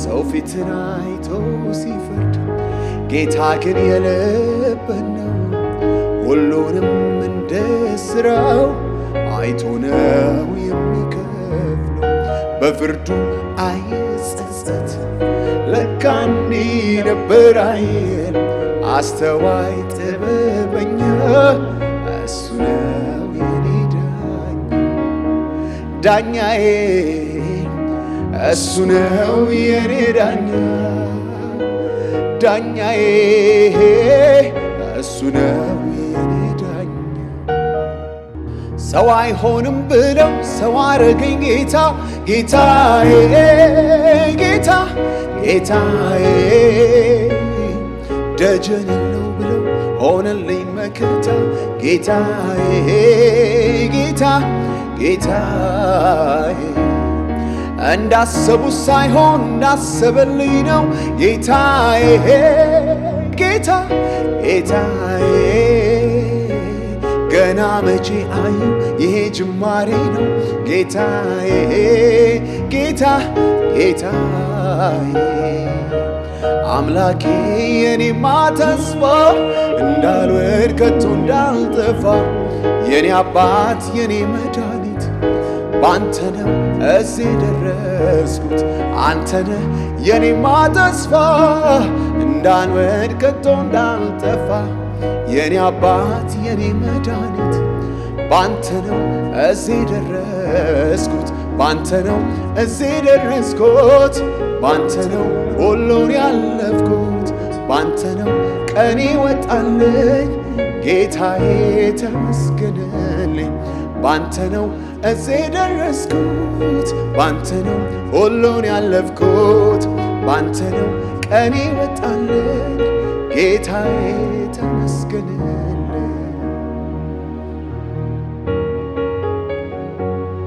ሰው ፊትን አይቶ ሲፈርድ ጌታ ግን የልብን ነው። ሁሉንም እንደ ሥራው አይቶ ነው የሚከፍለው። በፍርዱ አይጸጸት ለካ እንዲህ ነበር አይል። አስተዋይ ጥበበኛ እሱ ነው የኔ ዳኛዬ፣ እሱ ነው የኔ ዳኛዬ፣ እሱ ነው የኔ ዳኛ። ሰው አይሆንም ብለው ሰው አረገኝ ጌታ ጌታዬ፣ ጌታዬ ደጀን የለው ብለው ሆነልኝ መከታ ጌታዬ፣ ጌታዬ እንዳሰቡ ሳይሆን እንዳሰበልኝ ነው ጌታዬ፣ ጌታዬ ገና መቼ አዩ ይሄ ጅማሬ ነው ጌታዬ፣ ጌታዬ አምላኬ የኔማ ተስፋ እንዳልወድ ከቶ እንዳልጠፋ የኔ አባት የኔ መድኃኒት ባንተ ነው እዚህ ደረስኩት። አንተነህ የኔማ ተስፋ እንዳልወድ ከቶ እንዳልጠፋ የኔ አባት የኔ መድኃኒት ባንተ ነው እዚህ ደረስኩት። ባንተ ነው እዚህ ደረስኩት። ባንተ ነው ሁሉን ያለፍኩት። ባንተ ነው ቀኔ ወጣልኝ ጌታዬ ተመስገንልኝ። ባንተ ነው እዚህ ደረስኩት። ባንተ ነው ሁሉን ያለፍኩት። ባንተ ነው ቀኔ ወጣልኝ ጌታዬ ተመስገንልኝ።